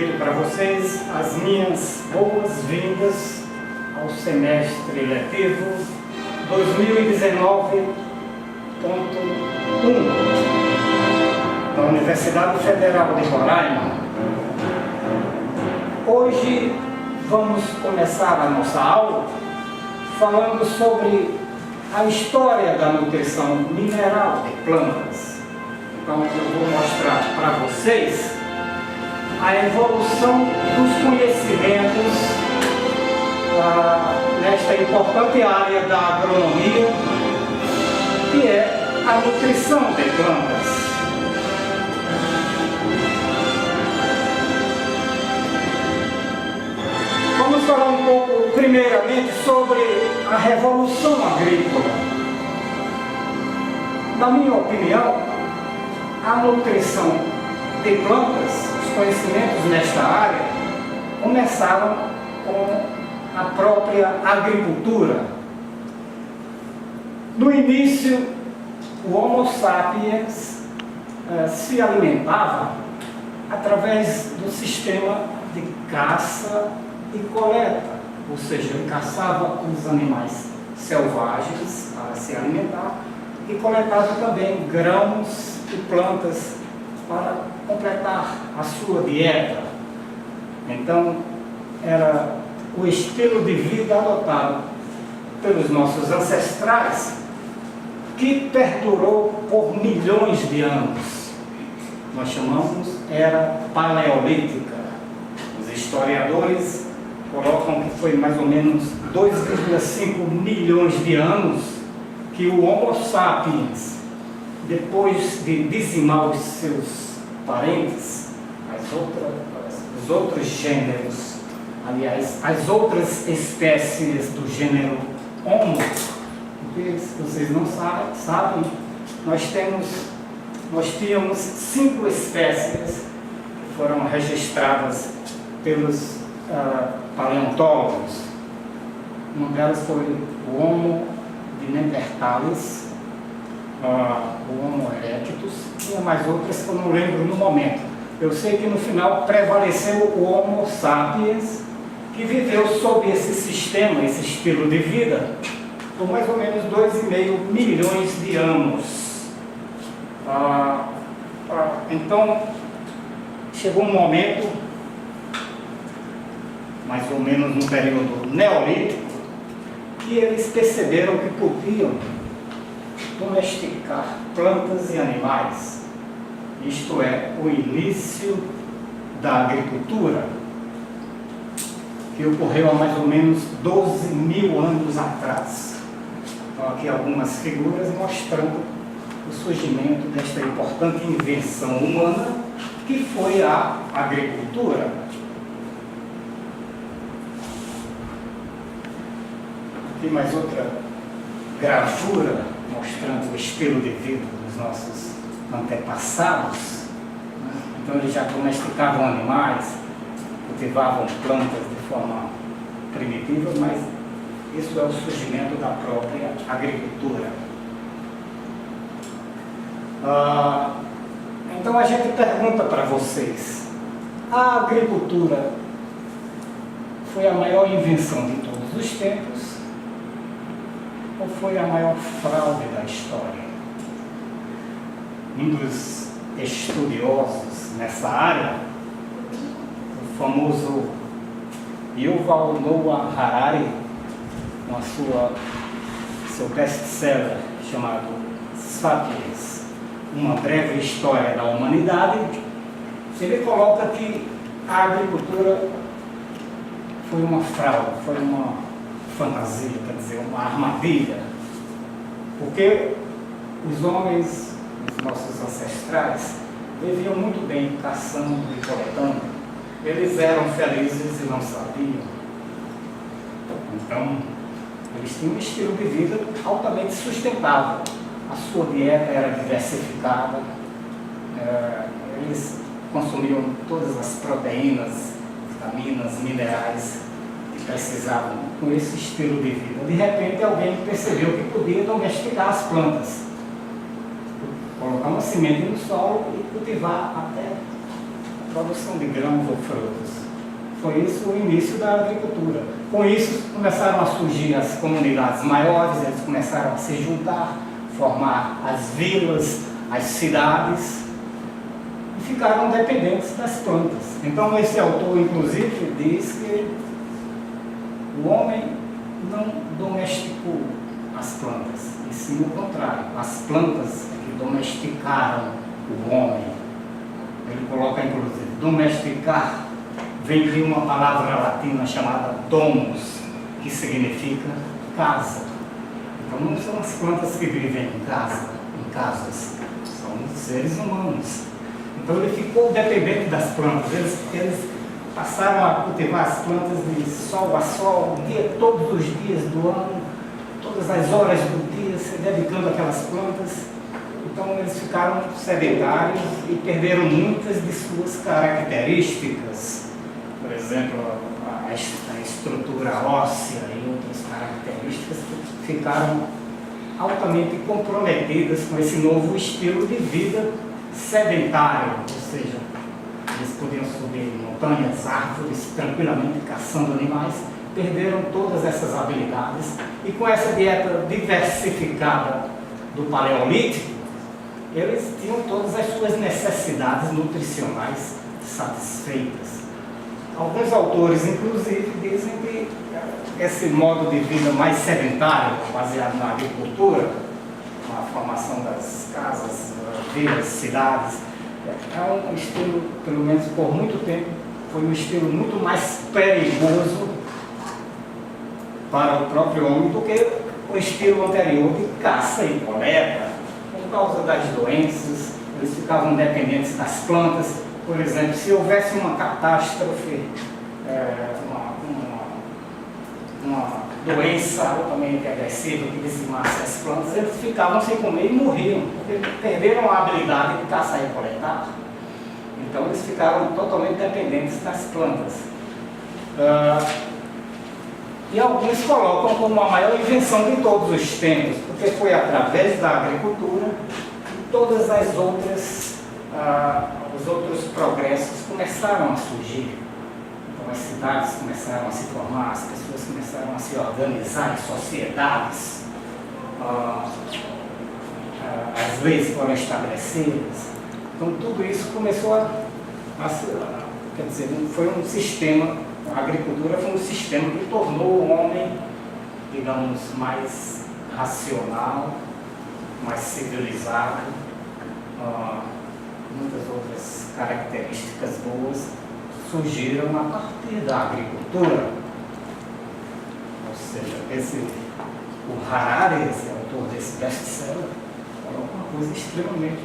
desejo para vocês as minhas boas-vindas ao semestre letivo 2019.1 da Universidade Federal de Roraima. Hoje vamos começar a nossa aula falando sobre a história da nutrição mineral de plantas. Então eu vou mostrar para vocês a evolução dos conhecimentos nesta importante área da agronomia, que é a nutrição de plantas. Vamos falar um pouco, primeiramente, sobre a revolução agrícola. Na minha opinião, a nutrição de plantas, os conhecimentos nesta área, começaram com a própria agricultura. No início, o Homo sapiens se alimentava através do sistema de caça e coleta, ou seja, ele caçava os animais selvagens para se alimentar e coletava também grãos e plantas para completar a sua dieta. Então, era o estilo de vida adotado pelos nossos ancestrais, que perdurou por milhões de anos. Nós chamamos era paleolítica. Os historiadores colocam que foi mais ou menos 2,5 milhões de anos que o Homo sapiens, depois de dizimar os seus parentes, os outros gêneros, aliás, as outras espécies do gênero Homo, porque se vocês não sabem, nós tínhamos 5 espécies que foram registradas pelos paleontólogos. Uma delas foi o Homo de Neanderthalis, o Homo erectus, tinha mais outras que eu não lembro no momento. Eu sei que no final prevaleceu o Homo sapiens, que viveu sob esse sistema, esse estilo de vida, por mais ou menos 2,5 milhões de anos. Então, chegou um momento, mais ou menos no período neolítico, que eles perceberam que podiam domesticar plantas e animais. Isto é, o início da agricultura, que ocorreu há mais ou menos 12.000 anos atrás. Então, aqui algumas figuras mostrando o surgimento desta importante invenção humana, que foi a agricultura. Aqui mais outra gravura mostrando o estilo de vida dos nossos antepassados. Então eles já domesticavam animais, cultivavam plantas de forma primitiva, mas isso é o surgimento da própria agricultura. Então a gente pergunta para vocês: a agricultura foi a maior invenção de todos os tempos ou foi a maior fraude da história? Um dos estudiosos nessa área, o famoso Yuval Noah Harari, com seu best-seller chamado Sapiens, Uma Breve História da Humanidade, ele coloca que a agricultura foi uma fraude, foi uma fantasia, quer dizer, uma armadilha, porque os homens, os nossos ancestrais, viviam muito bem caçando e coletando. Eles eram felizes e não sabiam. Então, eles tinham um estilo de vida altamente sustentável. A sua dieta era diversificada, eles consumiam todas as proteínas, vitaminas, minerais que precisavam com esse estilo de vida. De repente, alguém percebeu que podia domesticar as plantas, colocar uma semente no solo e cultivar até produção de grãos ou frutos. Foi isso o início da agricultura. Com isso começaram a surgir as comunidades maiores, eles começaram a se juntar, formar as vilas, as cidades, e ficaram dependentes das plantas. Então esse autor, inclusive, diz que o homem não domesticou as plantas, e sim o contrário, as plantas que domesticaram o homem. Ele coloca, inclusive, domesticar vem de uma palavra latina chamada domus, que significa casa. Então não são as plantas que vivem em casas, são os seres humanos. Então ele ficou dependente das plantas, eles passaram a cultivar as plantas de sol a sol, todos os dias do ano, todas as horas do dia, se dedicando àquelas plantas. Então eles ficaram sedentários e perderam muitas de suas características. Por exemplo, a estrutura óssea e outras características ficaram altamente comprometidas com esse novo estilo de vida sedentário, ou seja, eles podiam subir montanhas, árvores, tranquilamente caçando animais, perderam todas essas habilidades, e com essa dieta diversificada do Paleolítico, eles tinham todas as suas necessidades nutricionais satisfeitas. Alguns autores, inclusive, dizem que esse modo de vida mais sedentário, baseado na agricultura, na formação das casas, vilas, cidades, é um estilo, pelo menos por muito tempo, foi um estilo muito mais perigoso para o próprio homem do que o estilo anterior de caça e coleta. Por causa das doenças, eles ficavam dependentes das plantas. Por exemplo, se houvesse uma catástrofe, uma doença altamente agressiva que dizimasse as plantas, eles ficavam sem comer e morriam, porque perderam a habilidade de caçar e coletar. Então eles ficaram totalmente dependentes das plantas. E alguns colocam como a maior invenção de todos os tempos, porque foi através da agricultura que todas as outras, os outros progressos começaram a surgir. Então as cidades começaram a se formar, as pessoas começaram a se organizar em sociedades, as leis foram estabelecidas. Então tudo isso começou quer dizer, foi um sistema. A agricultura foi um sistema que tornou o homem, digamos, mais racional, mais civilizado, muitas outras características boas surgiram a partir da agricultura. Ou seja, o Harari, esse autor desse best-seller, coloca uma coisa extremamente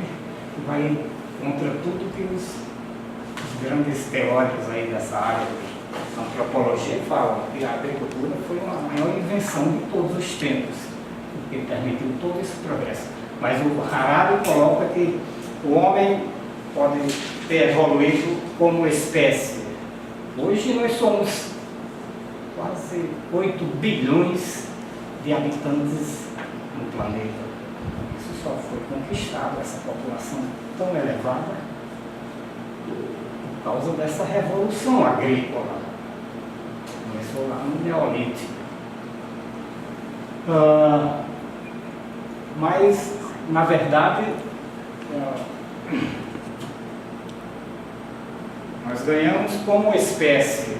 que vai contra tudo que os grandes teóricos aí dessa área de antropologia falam, que a agricultura foi a maior invenção de todos os tempos, porque permitiu todo esse progresso. Mas o Harari coloca que o homem pode ter evoluído como espécie. Hoje nós somos quase 8 bilhões de habitantes no planeta. Isso só foi conquistado, essa população tão elevada, por causa dessa revolução agrícola. Começou lá no Neolítico. Mas, na verdade, nós ganhamos como espécie,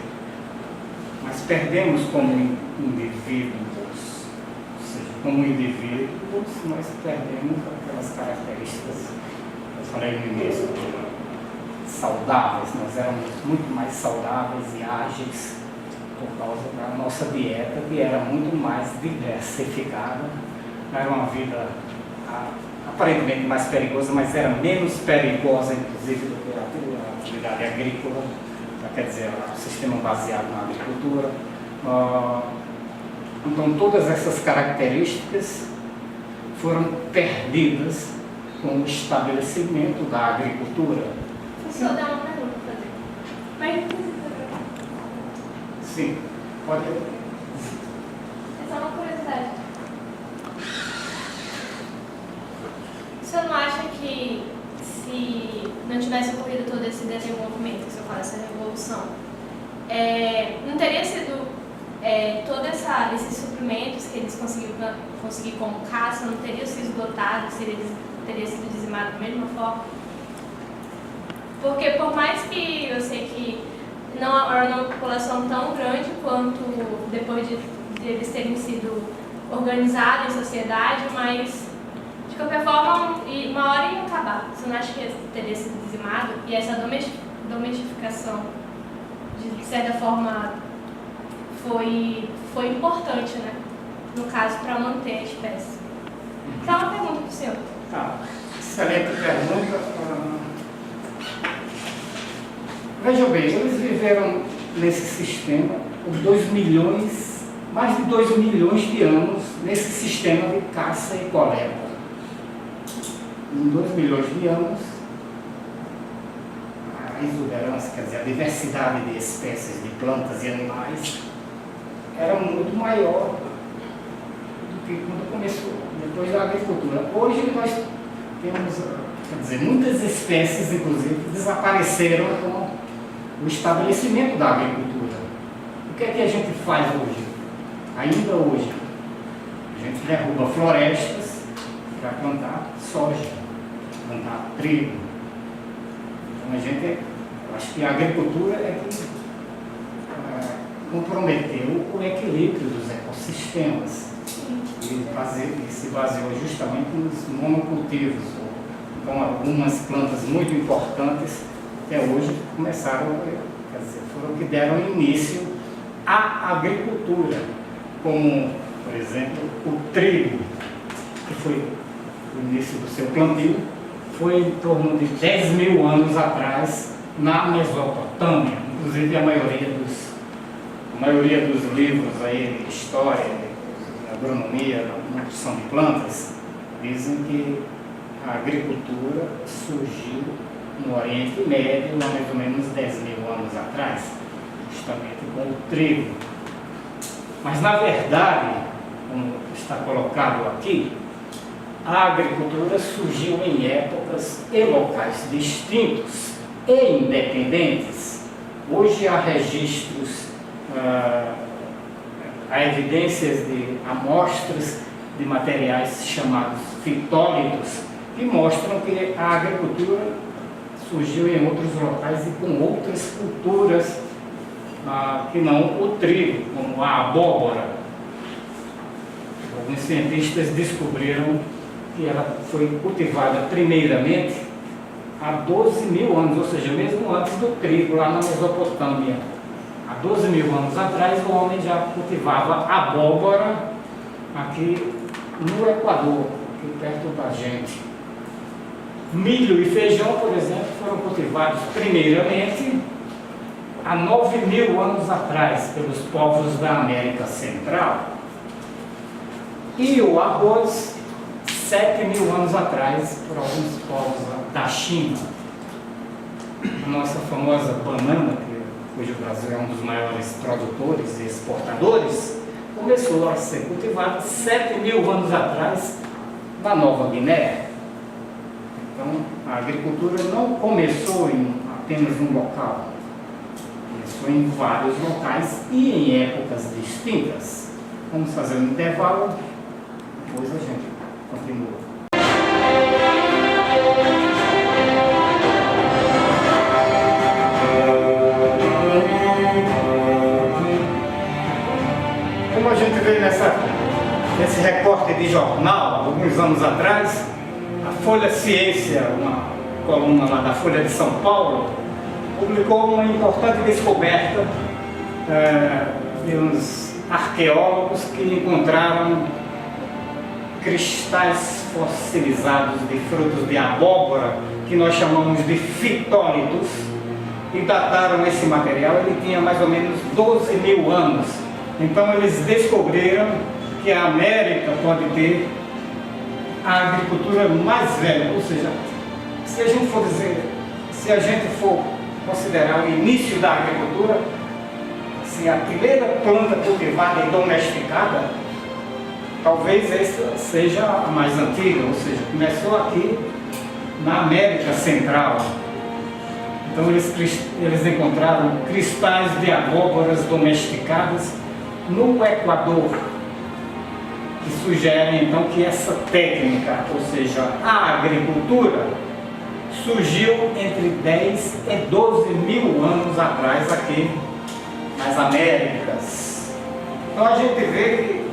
mas perdemos como indivíduos. Ou seja, como indivíduos, nós perdemos aquelas características, eu falei no início, saudáveis. Nós éramos muito mais saudáveis e ágeis por causa da nossa dieta, que era muito mais diversificada. Era uma vida aparentemente mais perigosa, mas era menos perigosa, inclusive, do que a atividade agrícola, quer dizer, o sistema baseado na agricultura. Então, todas essas características foram perdidas com o estabelecimento da agricultura. Só dar uma pergunta para fazer. Mas sim, pode. É só uma curiosidade. O senhor não acha que se não tivesse ocorrido todo esse esse desenvolvimento, que você fala, essa revolução, não teria sido todos esses suprimentos que eles conseguiram como caça, não teriam sido esgotados, teria sido dizimado da mesma forma? Porque por mais que eu sei que não era uma população tão grande quanto depois de eles terem sido organizados em sociedade, mas de qualquer forma, uma hora ia acabar. Você não acha que teria sido dizimado? E essa domesticação, de certa forma, foi importante, né? No caso, para manter a espécie. Então, uma pergunta para o senhor. Excelente pergunta. Veja bem, eles viveram nesse sistema por mais de 2 milhões de anos nesse sistema de caça e coleta. Em 2 milhões de anos, a exuberância, quer dizer, a diversidade de espécies de plantas e animais era muito maior do que quando começou, depois da agricultura. Hoje nós temos, quer dizer, muitas espécies, inclusive, desapareceram com o estabelecimento da agricultura. O que é que a gente faz hoje? Ainda hoje, a gente derruba florestas para plantar soja, plantar trigo. Então eu acho que a agricultura é que comprometeu o equilíbrio dos ecossistemas e se baseou justamente nos monocultivos. Então, algumas plantas muito importantes até hoje começaram, quer dizer, foram que deram início à agricultura, como, por exemplo, o trigo, que foi o início do seu plantio, foi em torno de 10 mil anos atrás, na Mesopotâmia. Inclusive, a maioria dos livros aí de história, de agronomia, nutrição de plantas, dizem que a agricultura surgiu no Oriente Médio, há mais ou menos 10 mil anos atrás, justamente com o trigo. Mas, na verdade, como está colocado aqui, a agricultura surgiu em épocas e locais distintos e independentes. Hoje há registros, há evidências de amostras de materiais chamados fitólitos, que mostram que a agricultura surgiu em outros locais e com outras culturas que não o trigo, como a abóbora. Alguns cientistas descobriram que ela foi cultivada primeiramente há 12 mil anos, ou seja, mesmo antes do trigo, lá na Mesopotâmia. Há 12 mil anos atrás, o homem já cultivava abóbora aqui no Equador, aqui perto da gente. Milho e feijão, por exemplo, foram cultivados primeiramente há 9 mil anos atrás pelos povos da América Central. E o arroz, 7 mil anos atrás, por alguns povos da China. A nossa famosa banana, cujo o Brasil é um dos maiores produtores e exportadores, começou a ser cultivada 7 mil anos atrás na Nova Guiné. Então, a agricultura não começou em apenas um local, começou em vários locais e em épocas distintas. Vamos fazer um intervalo, depois a gente continua. Como a gente vê nesse recorte de jornal, alguns anos atrás, a Folha Ciência, uma coluna lá da Folha de São Paulo, publicou uma importante descoberta de uns arqueólogos que encontraram cristais fossilizados de frutos de abóbora, que nós chamamos de fitólitos, e dataram esse material. Ele tinha mais ou menos 12 mil anos. Então eles descobriram que a América pode ter a agricultura mais velha, ou seja, se a gente for considerar o início da agricultura, se a primeira planta cultivada e domesticada, talvez essa seja a mais antiga, ou seja, começou aqui na América Central. Então eles encontraram cristais de abóboras domesticadas no Equador, que sugerem então que essa técnica, ou seja, a agricultura, surgiu entre 10 e 12 mil anos atrás aqui nas Américas. Então a gente vê que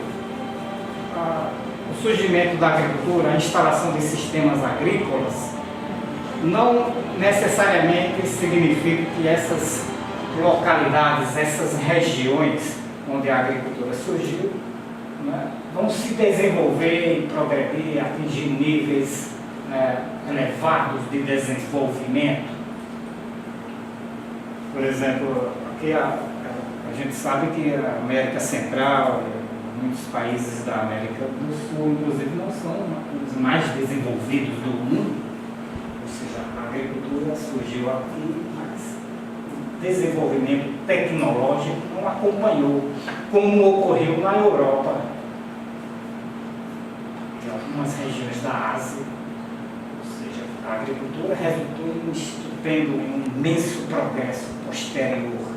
o surgimento da agricultura, a instalação de sistemas agrícolas, não necessariamente significa que essas localidades, essas regiões onde a agricultura surgiu, né, vão se desenvolver e progredir, atingir níveis elevados de desenvolvimento. Por exemplo, aqui a gente sabe que a América Central, muitos países da América do Sul, inclusive, não são os mais desenvolvidos do mundo. Ou seja, a agricultura surgiu aqui, mas o desenvolvimento tecnológico não acompanhou, como ocorreu na Europa, em algumas regiões da Ásia. Ou seja, a agricultura resultou em um estupendo, em um imenso progresso posterior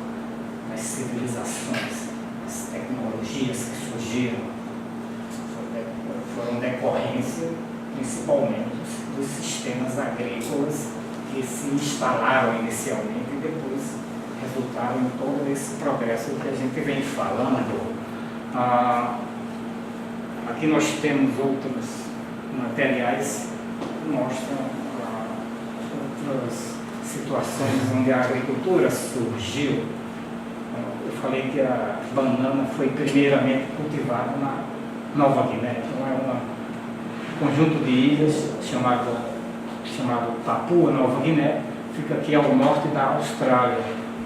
das civilizações, das tecnologias que surgiram, foram decorrência principalmente dos sistemas agrícolas que se instalaram inicialmente e depois resultaram em todo esse progresso que a gente vem falando. Aqui nós temos outros materiais que mostram outras situações onde a agricultura surgiu. Eu falei que a banana foi primeiramente cultivada na Nova Guiné. Então é um conjunto de ilhas chamado Papua Nova Guiné, fica aqui ao norte da Austrália.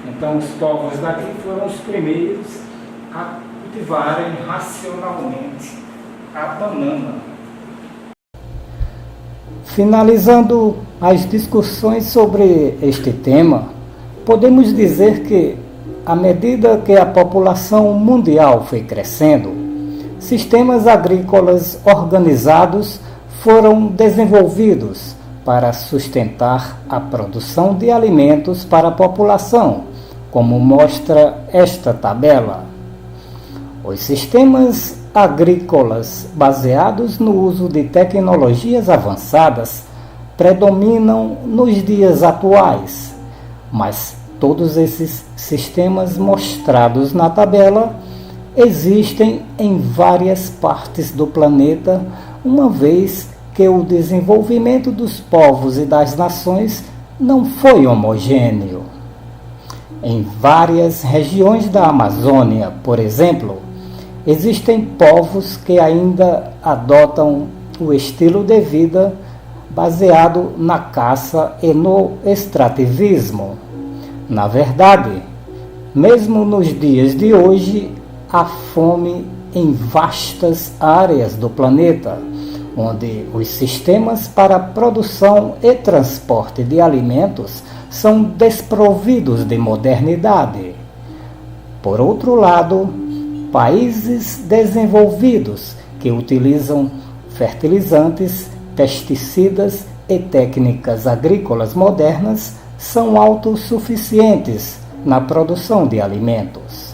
Então os povos daqui foram os primeiros a cultivarem racionalmente a banana. Finalizando as discussões sobre este tema, podemos dizer que, à medida que a população mundial foi crescendo, sistemas agrícolas organizados foram desenvolvidos para sustentar a produção de alimentos para a população, como mostra esta tabela. Os sistemas agrícolas baseados no uso de tecnologias avançadas predominam nos dias atuais, mas todos esses sistemas mostrados na tabela existem em várias partes do planeta, uma vez que o desenvolvimento dos povos e das nações não foi homogêneo. Em várias regiões da Amazônia, por exemplo, existem povos que ainda adotam o estilo de vida baseado na caça e no extrativismo. Na verdade, mesmo nos dias de hoje, há fome em vastas áreas do planeta, onde os sistemas para a produção e transporte de alimentos são desprovidos de modernidade. Por outro lado, países desenvolvidos que utilizam fertilizantes, pesticidas e técnicas agrícolas modernas são autossuficientes na produção de alimentos.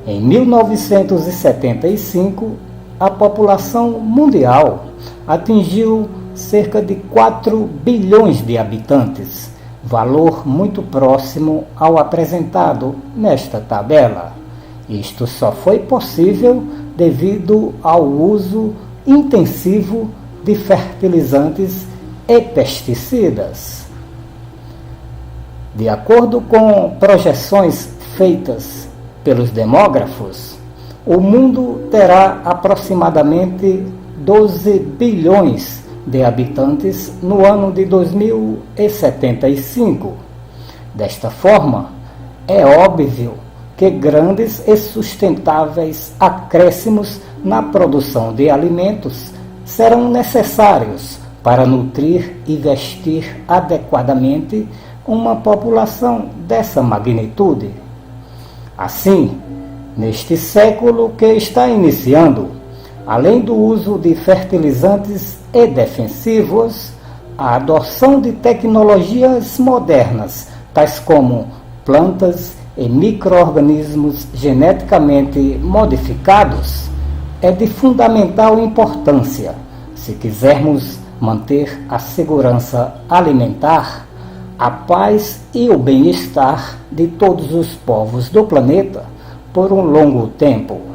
Em 1975, a população mundial atingiu cerca de 4 bilhões de habitantes, valor muito próximo ao apresentado nesta tabela. Isto só foi possível devido ao uso intensivo de fertilizantes e pesticidas. De acordo com projeções feitas pelos demógrafos, o mundo terá aproximadamente 12 bilhões de habitantes no ano de 2075. Desta forma, é óbvio que grandes e sustentáveis acréscimos na produção de alimentos serão necessários para nutrir e vestir adequadamente uma população dessa magnitude. Assim, neste século que está iniciando, além do uso de fertilizantes e defensivos, a adoção de tecnologias modernas tais como plantas e micro-organismos geneticamente modificados, é de fundamental importância se quisermos manter a segurança alimentar, a paz e o bem-estar de todos os povos do planeta por um longo tempo.